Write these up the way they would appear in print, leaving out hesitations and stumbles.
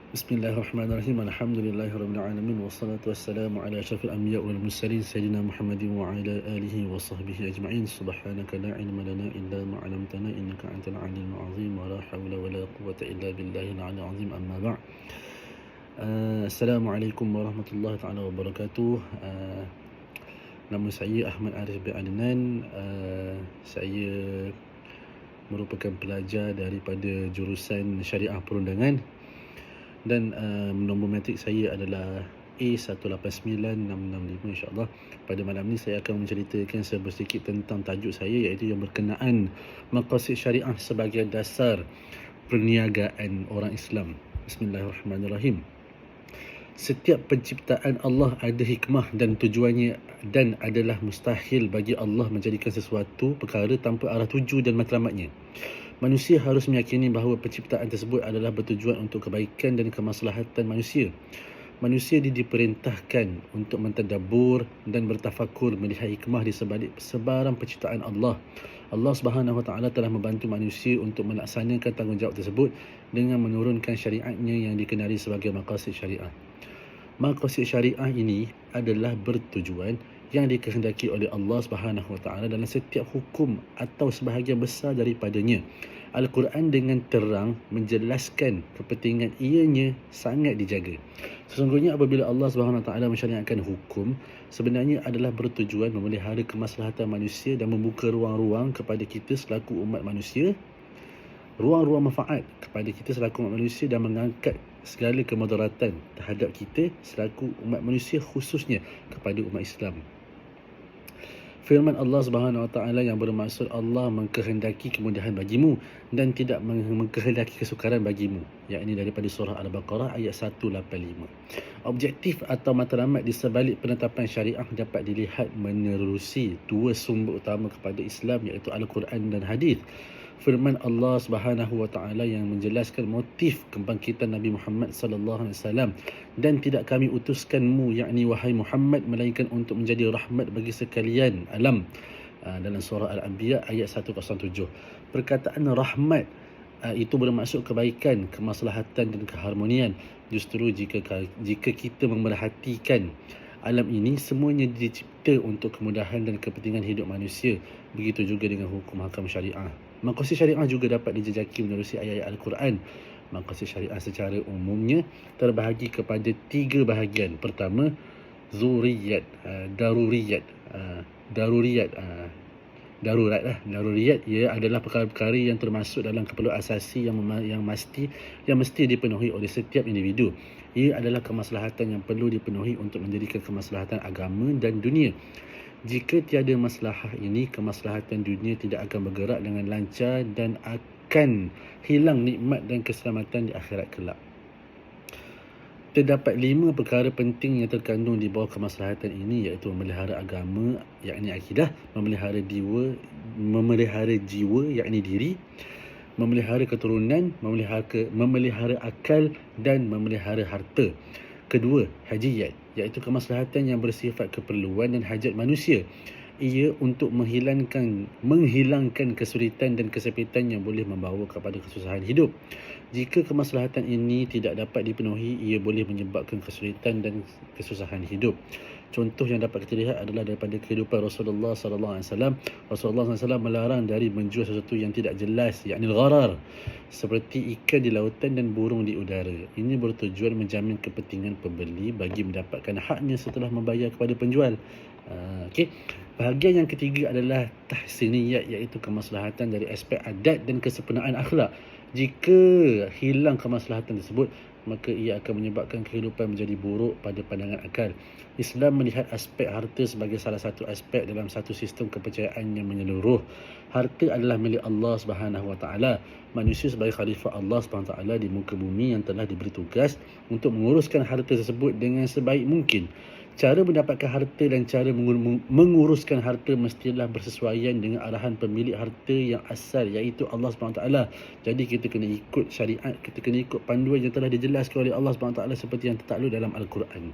Bismillahirrahmanirrahim. Alhamdulillahirabbil alamin wassalatu wassalamu ala asyrafil anbiya wal mursalin sayyidina Muhammadin wa ala alihi wa sahbihi ajma'in. Subhanaka la ilma lana illa ma 'allamtana innaka antal alimul azim wa la hawla wa la quwwata illa billahil aliyyil azim. Amma ba'd. Assalamualaikum warahmatullahi taala wabarakatuh. Nama saya Ahmad Arif bin Adnan. Saya merupakan pelajar daripada jurusan Syariah Perundangan dan nombor matrik saya adalah A189665 insya-Allah. Pada malam ni saya akan menceritakan sedikit tentang tajuk saya, iaitu yang berkenaan maqasid syariah sebagai dasar perniagaan orang Islam. Bismillahirrahmanirrahim. Setiap penciptaan Allah ada hikmah dan tujuannya, dan adalah mustahil bagi Allah menjadikan sesuatu perkara tanpa arah tuju dan matlamatnya. Manusia harus meyakini bahawa penciptaan tersebut adalah bertujuan untuk kebaikan dan kemaslahatan manusia. Manusia diperintahkan untuk mentadabbur dan bertafakur melihat hikmah di sebalik sebarang penciptaan Allah. Allah Subhanahu Wa Taala telah membantu manusia untuk melaksanakan tanggungjawab tersebut dengan menurunkan syariatnya yang dikenali sebagai maqasid syariah. Maqasid syariah ini adalah bertujuan yang dikehendaki oleh Allah Subhanahu Wa Taala dalam setiap hukum atau sebahagian besar daripadanya. Al-Quran dengan terang menjelaskan kepentingan ianya sangat dijaga. Sesungguhnya apabila Allah Subhanahu Wa Taala mensyariatkan hukum, sebenarnya adalah bertujuan memelihara kemaslahatan manusia dan membuka ruang-ruang kepada kita selaku umat manusia, ruang-ruang manfaat kepada kita selaku umat manusia, dan mengangkat segala kemudaratan terhadap kita selaku umat manusia, khususnya kepada umat Islam. Firman Allah Subhanahu Wa Taala yang bermaksud Allah mengkehendaki kemudahan bagimu dan tidak mengkehendaki kesukaran bagimu, yakni daripada surah Al-Baqarah ayat 185. Objektif atau matlamat di sebalik penetapan syariah dapat dilihat menerusi dua sumber utama kepada Islam, iaitu Al-Quran dan hadis. Firman Allah Subhanahu Wa Taala yang menjelaskan motif kebangkitan Nabi Muhammad sallallahu alaihi wasallam, dan tidak kami utuskanmu, yakni wahai Muhammad, melainkan untuk menjadi rahmat bagi sekalian alam, dalam surah Al-Anbiya ayat 107. Perkataan rahmat itu bermaksud kebaikan, kemaslahatan dan keharmonian. Justru jika kita memerhatikan alam ini, semuanya dicipta untuk kemudahan dan kepentingan hidup manusia. Begitu juga dengan hukum hakam syariah. Maqasid syariah juga dapat dijejaki menerusi ayat-ayat Al-Quran. Maqasid syariah secara umumnya terbahagi kepada tiga bahagian. Pertama, zuriyat, daruriyat ia adalah perkara-perkara yang termasuk dalam keperluan asasi yang mesti dipenuhi oleh setiap individu. Ia adalah kemaslahatan yang perlu dipenuhi untuk menjadikan kemaslahatan agama dan dunia. Jika tiada maslahah ini, kemaslahatan dunia tidak akan bergerak dengan lancar dan akan hilang nikmat dan keselamatan di akhirat kelak. Terdapat 5 perkara penting yang terkandung di bawah kemaslahatan ini, iaitu memelihara agama, yakni akidah, memelihara jiwa, yakni diri, memelihara keturunan, memelihara akal, dan memelihara harta. Kedua, hajiyat, iaitu kemaslahatan yang bersifat keperluan dan hajat manusia. Ia untuk menghilangkan kesulitan dan kesempitan yang boleh membawa kepada kesusahan hidup. Jika kemaslahatan ini tidak dapat dipenuhi, ia boleh menyebabkan kesulitan dan kesusahan hidup. Contoh yang dapat kita lihat adalah daripada kehidupan Rasulullah sallallahu alaihi wasallam. Rasulullah sallallahu alaihi wasallam melarang dari menjual sesuatu yang tidak jelas, yakni al-gharar, seperti ikan di lautan dan burung di udara. Ini bertujuan menjamin kepentingan pembeli bagi mendapatkan haknya setelah membayar kepada penjual. Okey. Bahagian yang ketiga adalah tahsiniyat, iaitu kemaslahatan dari aspek adat dan kesempurnaan akhlak. Jika hilang kemaslahatan tersebut, maka ia akan menyebabkan kehidupan menjadi buruk pada pandangan akal. Islam melihat aspek harta sebagai salah satu aspek dalam satu sistem kepercayaan yang menyeluruh. Harta adalah milik Allah Subhanahu Wa Taala. Manusia sebagai khalifah Allah Subhanahu Wa Taala di muka bumi yang telah diberi tugas untuk menguruskan harta tersebut dengan sebaik mungkin. Cara mendapatkan harta dan cara menguruskan harta mestilah bersesuaian dengan arahan pemilik harta yang asal, iaitu Allah SWT. Jadi kita kena ikut syariat, kita kena ikut panduan yang telah dijelaskan oleh Allah SWT seperti yang tertakluk dalam Al-Quran.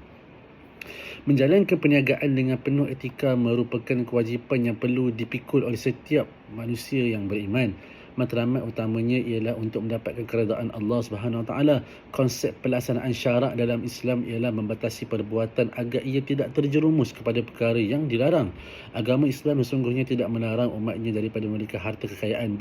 Menjalankan perniagaan dengan penuh etika merupakan kewajipan yang perlu dipikul oleh setiap manusia yang beriman. Matlamat utamanya ialah untuk mendapatkan keredaan Allah Subhanahu Wa Taala. Konsep pelaksanaan syarak dalam Islam ialah membatasi perbuatan agar ia tidak terjerumus kepada perkara yang dilarang. Agama Islam sesungguhnya tidak melarang umatnya daripada memiliki harta kekayaan.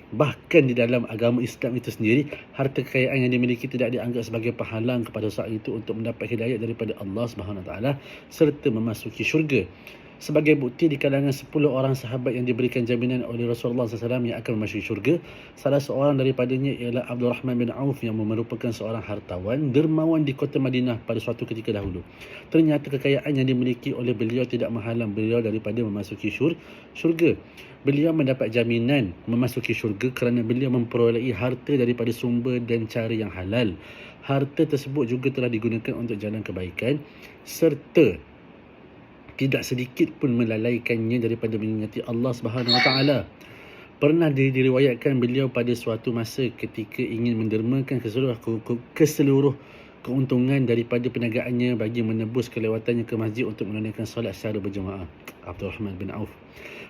Bahkan di dalam agama Islam itu sendiri, harta kekayaan yang dimiliki tidak dianggap sebagai penghalang kepada saat itu untuk mendapat hidayah daripada Allah Subhanahu Wa Taala serta memasuki syurga. Sebagai bukti, di kalangan 10 orang sahabat yang diberikan jaminan oleh Rasulullah SAW yang akan memasuki syurga, salah seorang daripadanya ialah Abdul Rahman bin Auf yang merupakan seorang hartawan dermawan di kota Madinah pada suatu ketika dahulu. Ternyata kekayaan yang dimiliki oleh beliau tidak menghalang beliau daripada memasuki syurga. Beliau mendapat jaminan memasuki syurga kerana beliau memperolehi harta daripada sumber dan cara yang halal. Harta tersebut juga telah digunakan untuk jalan kebaikan serta tidak sedikit pun melalaikannya daripada mengingati Allah Subhanahu Wa Taala. Pernah diriwayatkan beliau pada suatu masa ketika ingin mendermakan keseluruh keuntungan daripada perniagaannya bagi menebus kelewatannya ke masjid untuk menunaikan solat secara berjemaah. Abdul Rahman bin Auf.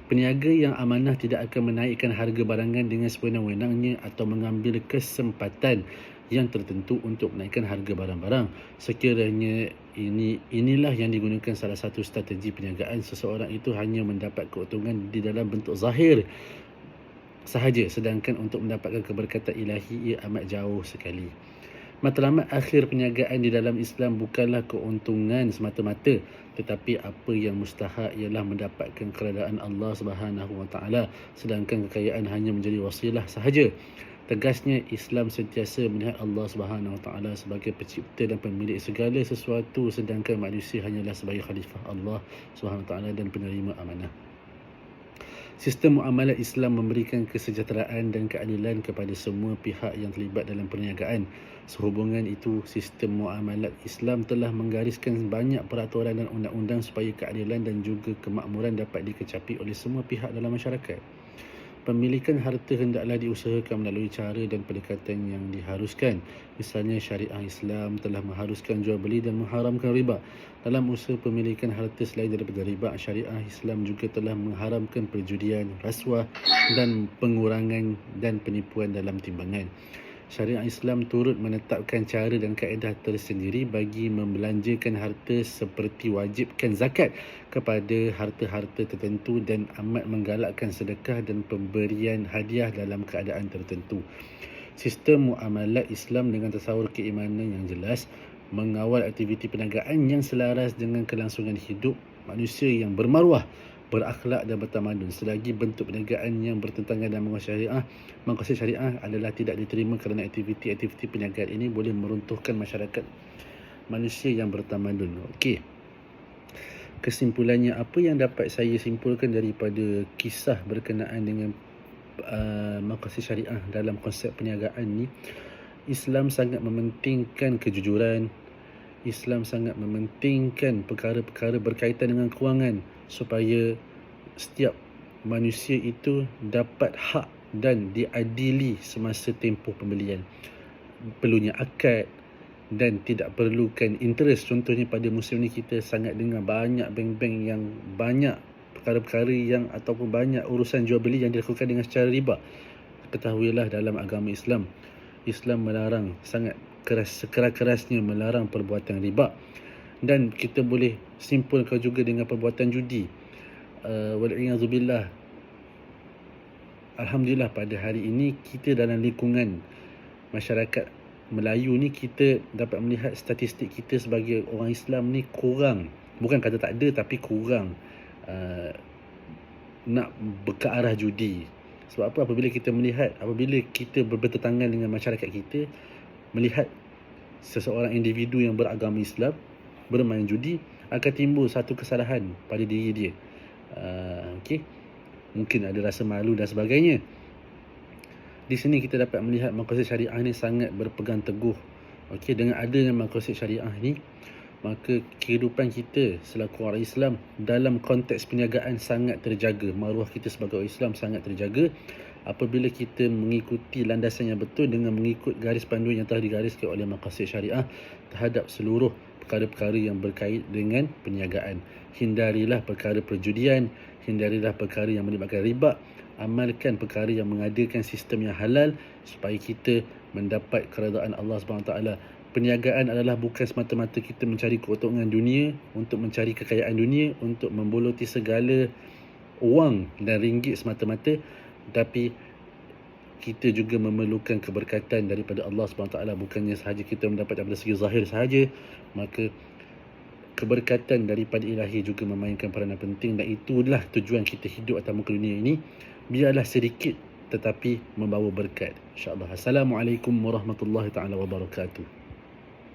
Peniaga yang amanah tidak akan menaikkan harga barangan dengan sewenang-wenangnya atau mengambil kesempatan yang tertentu untuk menaikkan harga barang-barang. Sekiranya inilah yang digunakan salah satu strategi perniagaan, seseorang itu hanya mendapat keuntungan di dalam bentuk zahir sahaja, sedangkan untuk mendapatkan keberkatan ilahi ia amat jauh sekali. Matlamat akhir perniagaan di dalam Islam bukanlah keuntungan semata-mata, tetapi apa yang mustahak ialah mendapatkan keredaan Allah Subhanahu Wa Taala, sedangkan kekayaan hanya menjadi wasilah sahaja. Tegasnya, Islam sentiasa melihat Allah Subhanahu Wa Taala sebagai pencipta dan pemilik segala sesuatu, sedangkan manusia hanyalah sebagai khalifah Allah Subhanahu Wa Taala dan penerima amanah. Sistem muamalat Islam memberikan kesejahteraan dan keadilan kepada semua pihak yang terlibat dalam perniagaan. Sehubungan itu, sistem muamalat Islam telah menggariskan banyak peraturan dan undang-undang supaya keadilan dan juga kemakmuran dapat dikecapi oleh semua pihak dalam masyarakat. Pemilikan harta hendaklah diusahakan melalui cara dan pendekatan yang diharuskan. Misalnya, syariah Islam telah mengharuskan jual beli dan mengharamkan riba. Dalam usaha pemilikan harta selain daripada riba, syariah Islam juga telah mengharamkan perjudian, rasuah dan pengurangan dan penipuan dalam timbangan. Syariah Islam turut menetapkan cara dan kaedah tersendiri bagi membelanjakan harta seperti wajibkan zakat kepada harta-harta tertentu dan amat menggalakkan sedekah dan pemberian hadiah dalam keadaan tertentu. Sistem muamalat Islam dengan tasawur keimanan yang jelas mengawal aktiviti perniagaan yang selaras dengan kelangsungan hidup manusia yang bermaruah, berakhlak dan bertamadun. Selagi bentuk perniagaan yang bertentangan dengan maqasid syariah adalah tidak diterima kerana aktiviti-aktiviti perniagaan ini boleh meruntuhkan masyarakat manusia yang bertamadun. Okey. Kesimpulannya, apa yang dapat saya simpulkan daripada kisah berkenaan dengan maqasid syariah dalam konsep perniagaan ni, Islam sangat mementingkan kejujuran. Islam sangat mementingkan perkara-perkara berkaitan dengan kewangan supaya setiap manusia itu dapat hak dan diadili semasa tempoh pembelian. Perlunya akad dan tidak perlukan interest. Contohnya pada musim ni kita sangat dengar banyak bank-bank yang banyak perkara-perkara yang ataupun banyak urusan jual beli yang dilakukan dengan secara riba. Ketahuilah dalam agama Islam, Islam melarang sangat sekeras-kerasnya melarang perbuatan riba. Dan kita boleh simpulkan juga dengan perbuatan judi. Wal'iyadzubillah. Alhamdulillah pada hari ini kita dalam lingkungan masyarakat Melayu ni, kita dapat melihat statistik kita sebagai orang Islam ni kurang, bukan kata tak ada, tapi kurang nak ke arah judi. Sebab apa? Apabila kita bertentangan dengan masyarakat kita, melihat seseorang individu yang beragama Islam bermain judi, akan timbul satu kesalahan pada diri dia. Okey, mungkin ada rasa malu dan sebagainya. Di sini kita dapat melihat maqasid syariah ni sangat berpegang teguh. Okey, dengan adanya maqasid syariah ni, maka kehidupan kita selaku orang Islam dalam konteks perniagaan sangat terjaga. Maruah kita sebagai orang Islam sangat terjaga apabila kita mengikuti landasan yang betul dengan mengikut garis panduan yang telah digariskan oleh maqasid syariah terhadap seluruh perkara-perkara yang berkait dengan perniagaan. Hindarilah perkara perjudian, hindarilah perkara yang melibatkan riba, amalkan perkara yang mengadakan sistem yang halal supaya kita mendapat keredaan Allah SWT. Perniagaan adalah bukan semata-mata kita mencari keuntungan dunia, untuk mencari kekayaan dunia, untuk memboloti segala wang dan ringgit semata-mata, tapi kita juga memerlukan keberkatan daripada Allah SWT. Bukannya sahaja kita mendapat daripada segi zahir sahaja, maka keberkatan daripada ilahi juga memainkan peranan penting, dan itulah tujuan kita hidup atas muka dunia ini. Biarlah sedikit tetapi membawa berkat, insya-Allah. Assalamualaikum warahmatullahi taala wabarakatuh.